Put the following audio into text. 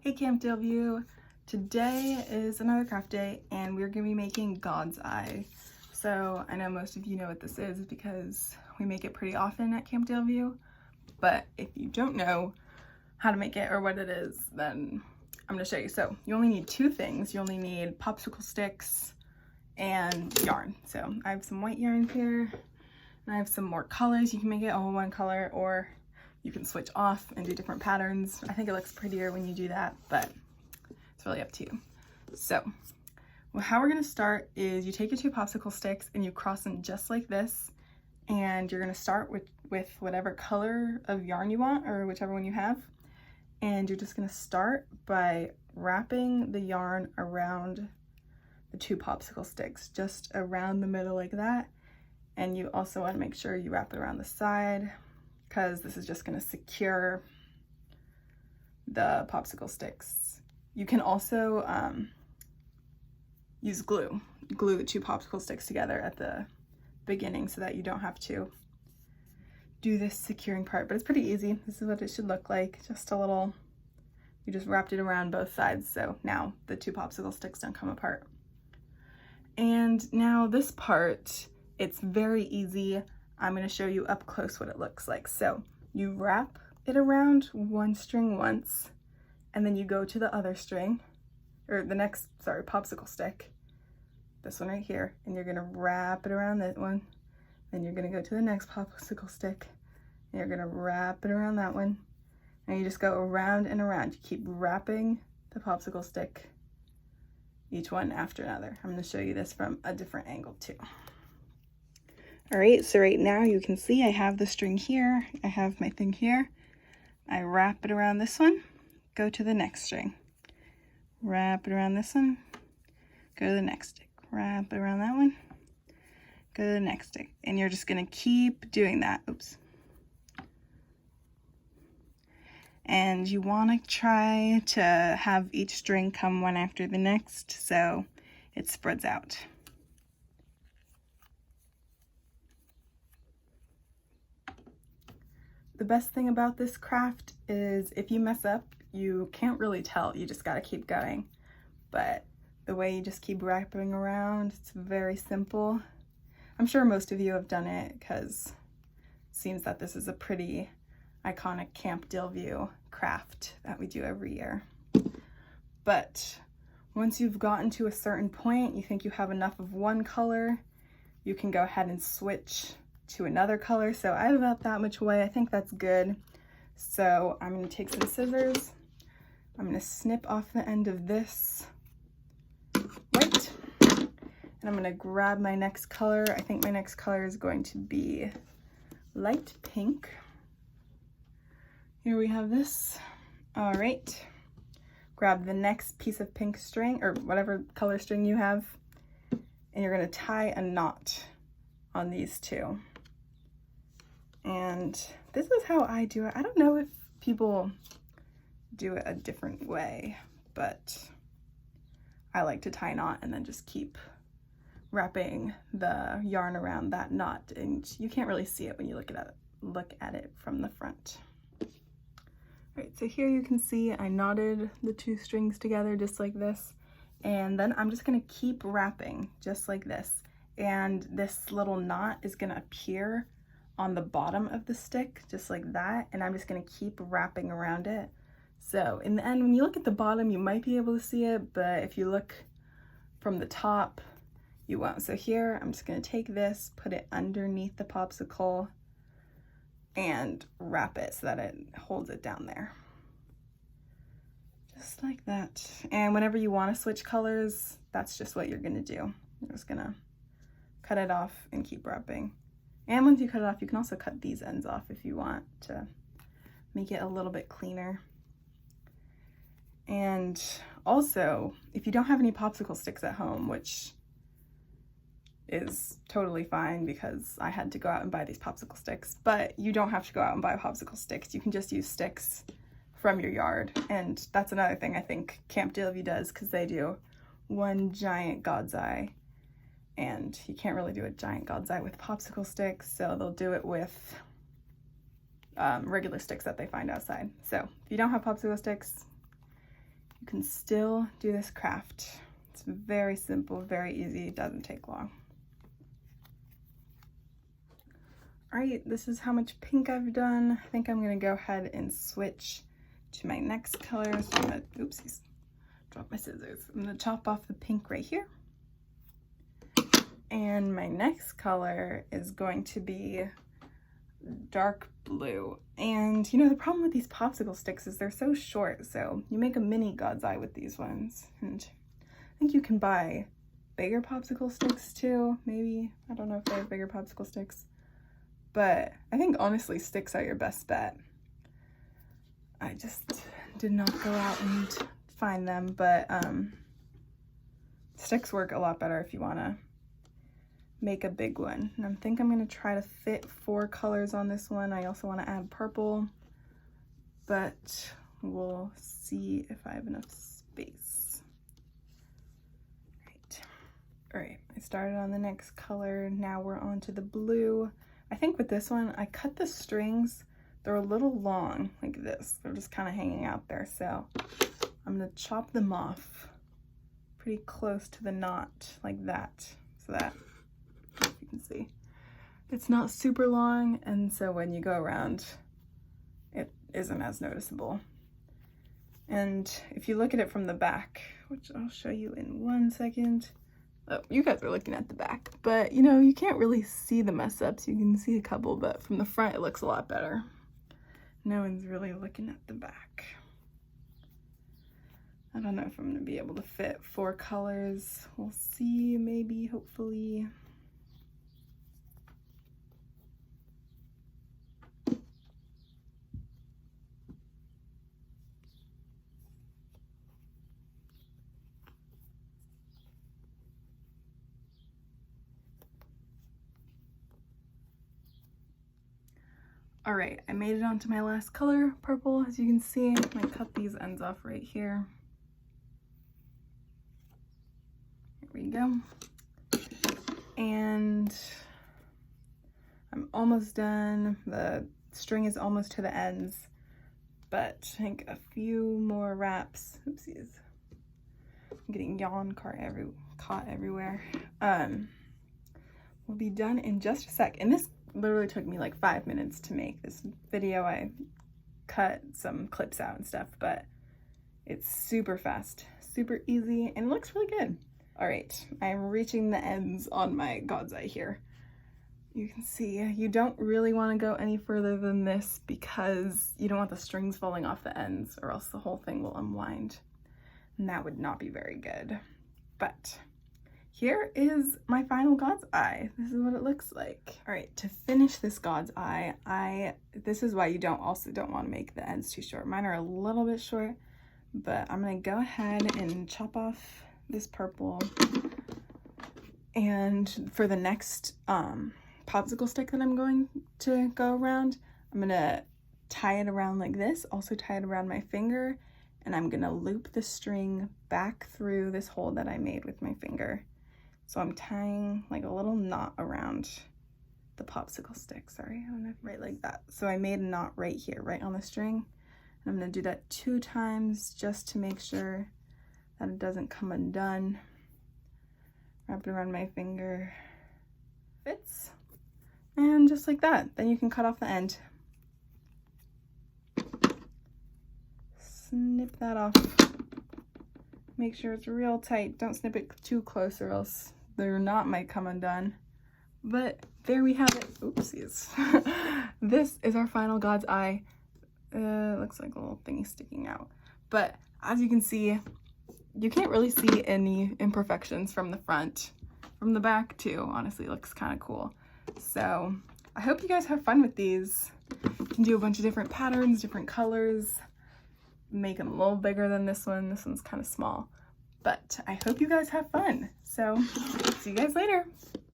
Hey Camp Daleview! Today is another craft day and we're going to be making God's Eye. So I know most of you know what this is because we make it pretty often at Camp Daleview, but if you don't know how to make it or what it is, then I'm going to show you. So you only need two things. You only need popsicle sticks and yarn. So I have some white yarn here and I have some more colors. You can make it all one color or you can switch off and do different patterns. I think it looks prettier when you do that, but it's really up to you. So, how we're gonna start is you take your two popsicle sticks and you cross them just like this. And you're gonna start with whatever color of yarn you want or whichever one you have. And you're just gonna start by wrapping the yarn around the two popsicle sticks, just around the middle like that. And you also wanna make sure you wrap it around the side, because this is just going to secure the popsicle sticks. You can also use glue the two popsicle sticks together at the beginning so that you don't have to do this securing part, but it's pretty easy. This is what it should look like, just a little, you just wrapped it around both sides, so now the two popsicle sticks don't come apart. And now this part, it's very easy. I'm going to show you up close what it looks like. So you wrap it around one string once, and then you go to the other string, or the next, popsicle stick, this one right here, and you're going to wrap it around that one. Then you're going to go to the next popsicle stick, and you're going to wrap it around that one. And you just go around and around. You keep wrapping the popsicle stick, each one after another. I'm going to show you this from a different angle too. All right, so right now you can see I have the string here, I have my thing here. I wrap it around this one, go to the next string. Wrap it around this one, go to the next stick. Wrap it around that one, go to the next stick. And you're just gonna keep doing that, oops. And you wanna try to have each string come one after the next so it spreads out. The best thing about this craft is if you mess up, you can't really tell. You just gotta keep going. But the way you just keep wrapping around, it's very simple. I'm sure most of you have done it because it seems that this is a pretty iconic Camp Daleview craft that we do every year. But once you've gotten to a certain point, you think you have enough of one color, you can go ahead and switch to another color. So I have about that much away. I think that's good. So I'm going to take some scissors. I'm going to snip off the end of this white, and I'm going to grab my next color. I think my next color is going to be light pink. Here we have this. All right. Grab the next piece of pink string or whatever color string you have, and you're going to tie a knot on these two. And this is how I do it. I don't know if people do it a different way, but I like to tie a knot and then just keep wrapping the yarn around that knot, and you can't really see it when you look at it from the front. All right, so here you can see I knotted the two strings together just like this, and then I'm just gonna keep wrapping just like this, and this little knot is gonna appear on the bottom of the stick, just like that, and I'm just gonna keep wrapping around it. So in the end, when you look at the bottom, you might be able to see it, but if you look from the top, you won't. So here, I'm just gonna take this, put it underneath the popsicle, and wrap it so that it holds it down there. Just like that. And whenever you wanna switch colors, that's just what you're gonna do. You're just gonna cut it off and keep wrapping. And once you cut it off, you can also cut these ends off if you want to make it a little bit cleaner. And also, if you don't have any popsicle sticks at home, which is totally fine because I had to go out and buy these popsicle sticks, but you don't have to go out and buy popsicle sticks. You can just use sticks from your yard. And that's another thing I think Camp Daleview does, because they do one giant God's Eye. And you can't really do a giant God's Eye with popsicle sticks, so they'll do it with regular sticks that they find outside. So if you don't have popsicle sticks, you can still do this craft. It's very simple, very easy, it doesn't take long. All right, this is how much pink I've done. I think I'm gonna go ahead and switch to my next color. So I'm gonna, oopsies, drop my scissors. I'm gonna chop off the pink right here. And my next color is going to be dark blue. And you know, the problem with these popsicle sticks is they're so short. So you make a mini God's Eye with these ones. And I think you can buy bigger popsicle sticks too, maybe. I don't know if they have bigger popsicle sticks. But I think honestly sticks are your best bet. I just did not go out and find them, but sticks work a lot better if you want to make a big one. And I think I'm going to try to fit 4 colors on this one. I also want to add purple, but we'll see if I have enough space. All right, I started on the next color. Now we're on to the blue. I think with this one, I cut the strings. They're a little long like this. They're just kind of hanging out there. So I'm gonna chop them off pretty close to the knot like that. So that, you can see, it's not super long. And so when you go around, it isn't as noticeable. And if you look at it from the back, which I'll show you in 1 second. Oh, you guys are looking at the back, but you know, you can't really see the mess ups. You can see a couple, but from the front, it looks a lot better. No one's really looking at the back. I don't know if I'm gonna be able to fit 4 colors. We'll see, maybe, hopefully. All right, I made it onto my last color, purple, as you can see. I'm gonna cut these ends off right here. Here we go. And I'm almost done. The string is almost to the ends, but I think a few more wraps. Oopsies. I'm getting yawn caught everywhere. We'll be done in just a sec. And this literally took me like 5 minutes to make this video. I cut some clips out and stuff, but it's super fast, super easy, and it looks really good. All right, I'm reaching the ends on my God's Eye here. You can see you don't really want to go any further than this because you don't want the strings falling off the ends or else the whole thing will unwind. And that would not be very good. But here is my final God's Eye. This is what it looks like. All right, to finish this God's Eye, this is why you don't want to make the ends too short. Mine are a little bit short, but I'm gonna go ahead and chop off this purple. And for the next popsicle stick that I'm going to go around, I'm gonna tie it around like this, also tie it around my finger, and I'm gonna loop the string back through this hole that I made with my finger. So I'm tying like a little knot around the popsicle stick. Sorry, I don't know, right like that. So I made a knot right here, right on the string. And I'm gonna do that 2 times just to make sure that it doesn't come undone. Wrap it around my finger, fits. And just like that, then you can cut off the end. Snip that off. Make sure it's real tight. Don't snip it too close or else the knot might come undone. But there we have it. Oopsies. This is our final God's Eye. Looks like a little thingy sticking out. But as you can see, you can't really see any imperfections from the front. From the back too, honestly, looks kind of cool. So I hope you guys have fun with these. You can do a bunch of different patterns, different colors, make them a little bigger than this one. This one's kind of small, but I hope you guys have fun. So see you guys later.